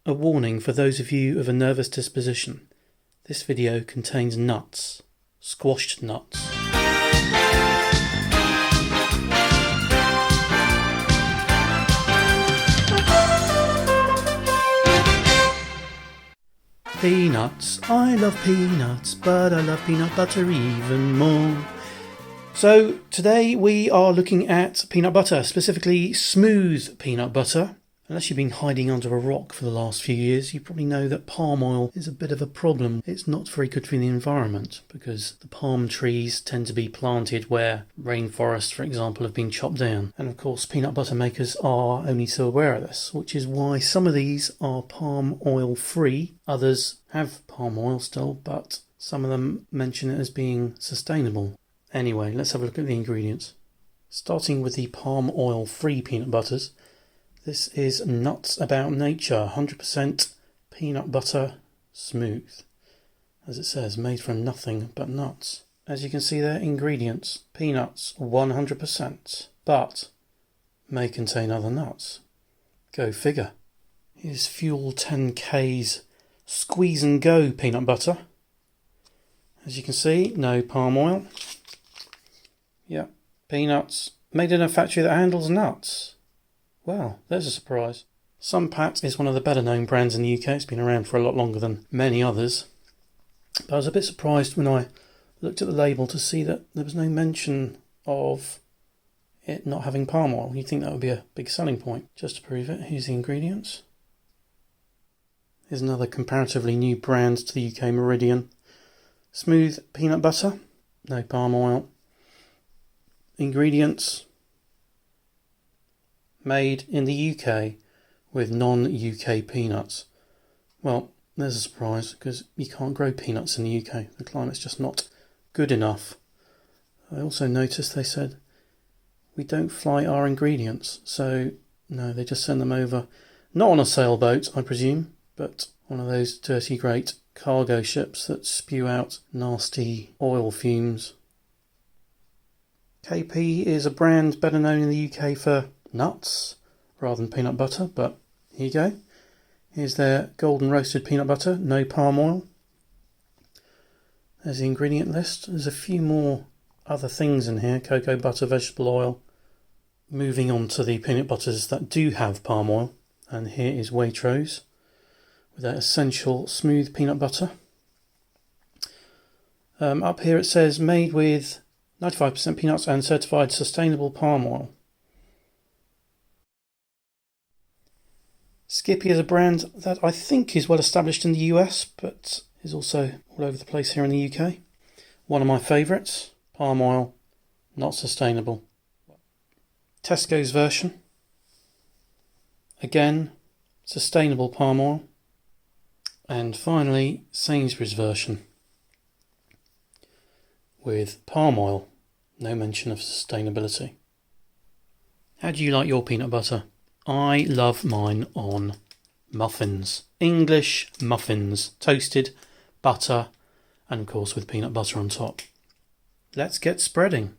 A warning for those of you of a nervous disposition. This video contains nuts. Squashed nuts. Peanuts. I love peanuts, but I love peanut butter even more. So today we are looking at peanut butter, specifically smooth peanut butter. Unless you've been hiding under a rock for the last few years, you probably know that palm oil is a bit of a problem. It's not very good for the environment because the palm trees tend to be planted where rainforests, for example, have been chopped down. And of course, peanut butter makers are only so aware of this, which is why some of these are palm oil free. Others have palm oil still, but some of them mention it as being sustainable. Anyway, let's have a look at the ingredients. Starting with the palm oil free peanut butters. This is Nuts About Nature, 100% peanut butter smooth. As it says, made from nothing but nuts. As you can see there, ingredients, peanuts 100%, but may contain other nuts. Go figure. Here's Fuel 10K's Squeeze and Go peanut butter. As you can see, no palm oil. Yep, peanuts made in a factory that handles nuts. Well, there's a surprise. Sunpat is one of the better known brands in the UK. It's been around for a lot longer than many others. But I was a bit surprised when I looked at the label to see that there was no mention of it not having palm oil. You'd think that would be a big selling point. Just to prove it, here's the ingredients. Here's another comparatively new brand to the UK, Meridian. Smooth peanut butter, no palm oil. Ingredients. Made in the UK with non-UK peanuts. Well, there's a surprise because you can't grow peanuts in the UK. The climate's just not good enough. I also noticed they said we don't fly our ingredients, so no, they just send them over, not on a sailboat I presume, but one of those dirty great cargo ships that spew out nasty oil fumes. KP is a brand better known in the UK for nuts rather than peanut butter, but here you go. Here's their golden roasted peanut butter, no palm oil. There's the ingredient list. There's a few more other things in here: cocoa butter, vegetable oil. Moving on to the peanut butters that do have palm oil, and here is Waitrose with their essential smooth peanut butter. Up here it says made with 95% peanuts and certified sustainable palm oil. Skippy is a brand that I think is well established in the US, but is also all over the place here in the UK. One of my favourites, palm oil, not sustainable. Tesco's version, again, sustainable palm oil. And finally, Sainsbury's version, with palm oil, no mention of sustainability. How do you like your peanut butter? I love mine on muffins. English muffins. Toasted, butter, and of course with peanut butter on top. Let's get spreading.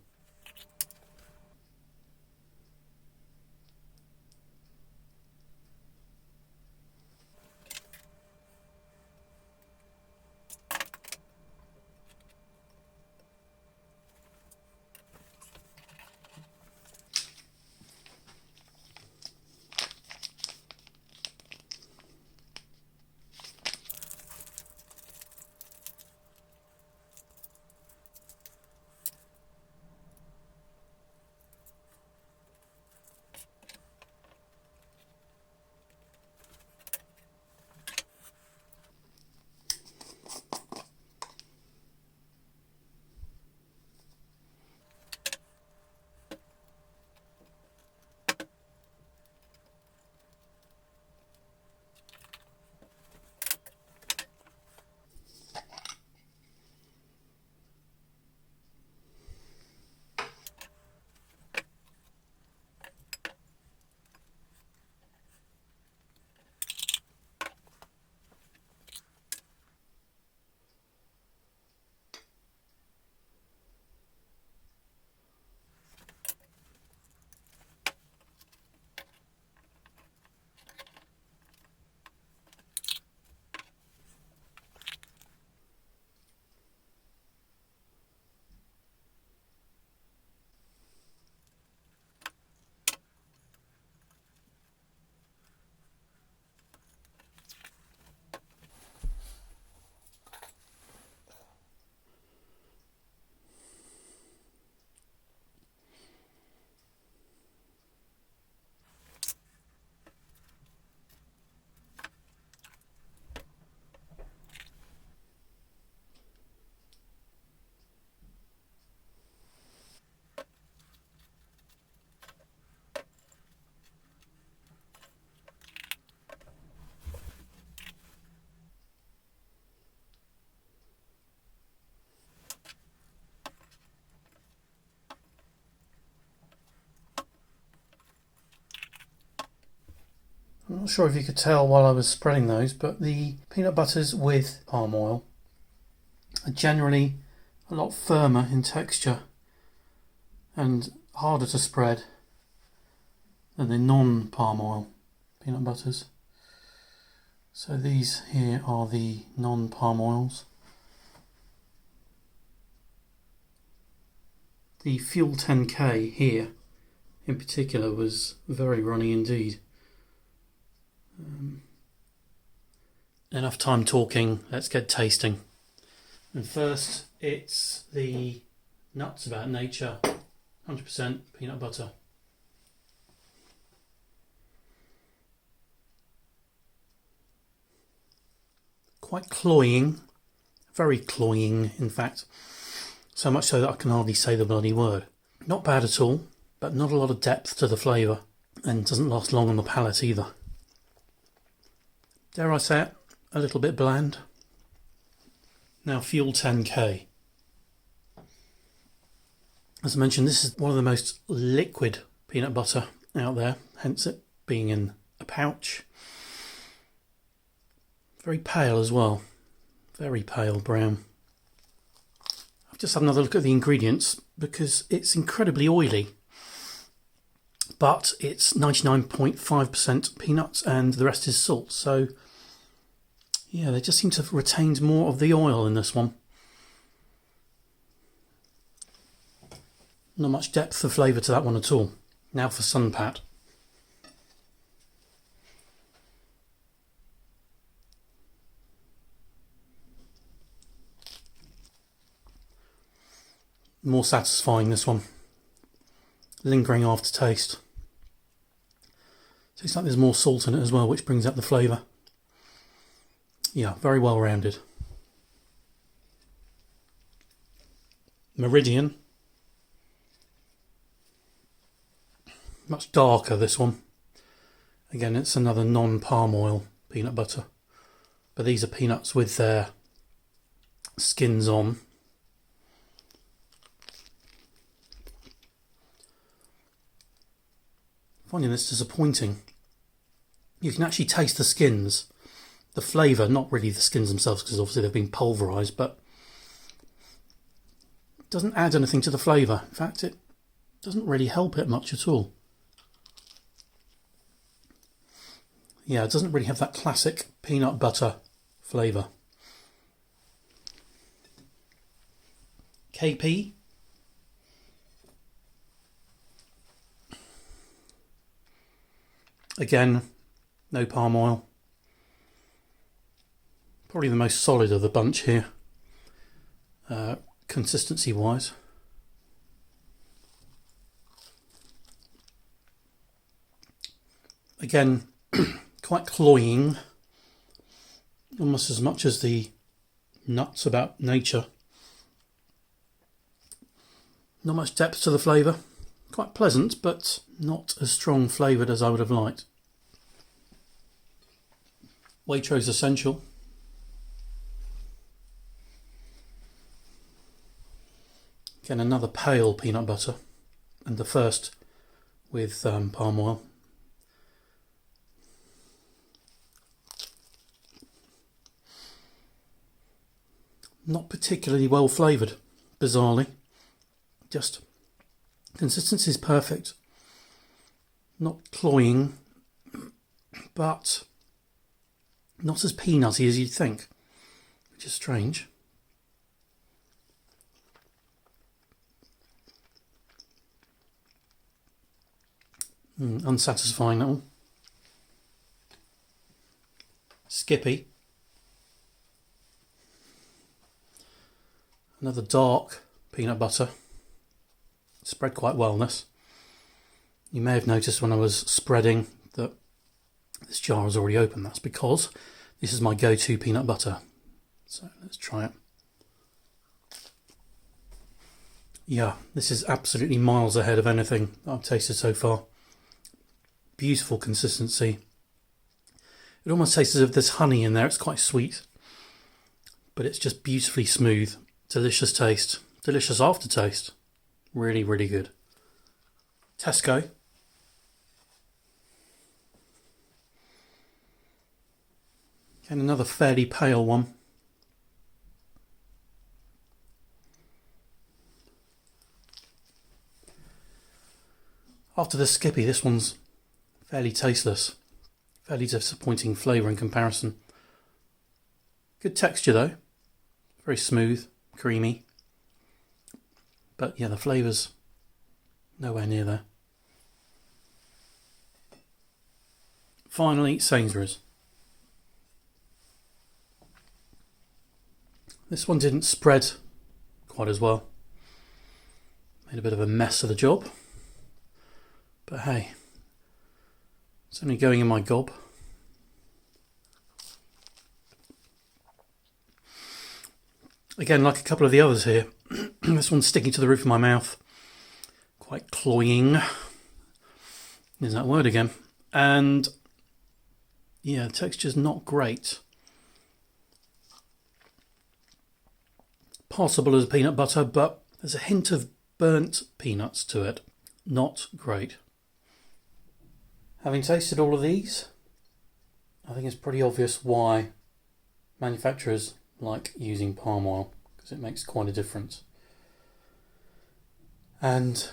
I'm not sure if you could tell while I was spreading those, but the peanut butters with palm oil are generally a lot firmer in texture and harder to spread than the non-palm oil peanut butters. So these here are the non-palm oils. The Fuel 10K here in particular was very runny indeed. Enough time talking, let's get tasting. And first it's the Nuts About Nature 100% peanut butter. Quite cloying, very cloying in fact, so much so that I can hardly say the bloody word. Not bad at all, but not a lot of depth to the flavour, and doesn't last long on the palate either. Dare I say it, a little bit bland. Now Fuel 10K. As I mentioned, this is one of the most liquid peanut butter out there, hence it being in a pouch. Very pale as well, very pale brown. I've just had another look at the ingredients because it's incredibly oily, but it's 99.5% peanuts and the rest is salt, so yeah, they just seem to have retained more of the oil in this one. Not much depth of flavour to that one at all. Now for Sunpat. More satisfying, this one. Lingering aftertaste. Tastes like there's more salt in it as well, which brings up the flavour. Yeah, very well rounded. Meridian. Much darker, this one. Again, it's another non-palm oil peanut butter. But these are peanuts with their skins on. Finding this disappointing. You can actually taste the skins. The flavour, not really the skins themselves, because obviously they've been pulverised, but it doesn't add anything to the flavour. In fact, it doesn't really help it much at all. Yeah, it doesn't really have that classic peanut butter flavour. KP. Again, no palm oil. Probably the most solid of the bunch here, consistency wise. Again, quite cloying, almost as much as the Nuts About Nature. Not much depth to the flavour. Quite pleasant, but not as strong flavoured as I would have liked. Waitrose Essential. Again, another pale peanut butter, and the first with palm oil. Not particularly well flavoured, bizarrely. Just consistency is perfect. Not cloying, but not as peanutty as you'd think, which is strange. Unsatisfying, that one. Skippy. Another dark peanut butter. Spread quite well in this. You may have noticed when I was spreading that this jar is already open. That's because this is my go-to peanut butter. So let's try it. Yeah, this is absolutely miles ahead of anything that I've tasted so far. Beautiful consistency. It almost tastes as if there's honey in there. It's quite sweet, but it's just beautifully smooth. Delicious taste. Delicious aftertaste. Really, really good. Tesco. And another fairly pale one. After the Skippy, this one's fairly tasteless. Fairly disappointing flavour in comparison. Good texture though. Very smooth, creamy. But yeah, the flavour's nowhere near there. Finally, Sainsbury's. This one didn't spread quite as well. Made a bit of a mess of the job. But hey, it's only going in my gob. Again, like a couple of the others here, this one's sticking to the roof of my mouth. Quite cloying. There's that word again. And yeah, the texture's not great. Passable as peanut butter, but there's a hint of burnt peanuts to it. Not great. Having tasted all of these, I think it's pretty obvious why manufacturers like using palm oil, because it makes quite a difference. And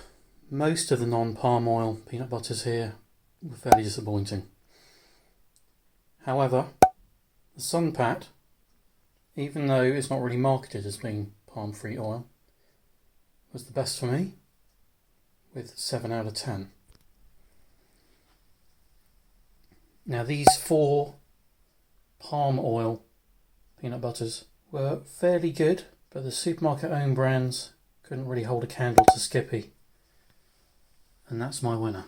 most of the non-palm oil peanut butters here were fairly disappointing. However, the Sunpat, even though it's not really marketed as being palm-free oil, was the best for me, with 7 out of 10. Now these 4 palm oil peanut butters were fairly good, but the supermarket owned brands couldn't really hold a candle to Skippy. And that's my winner.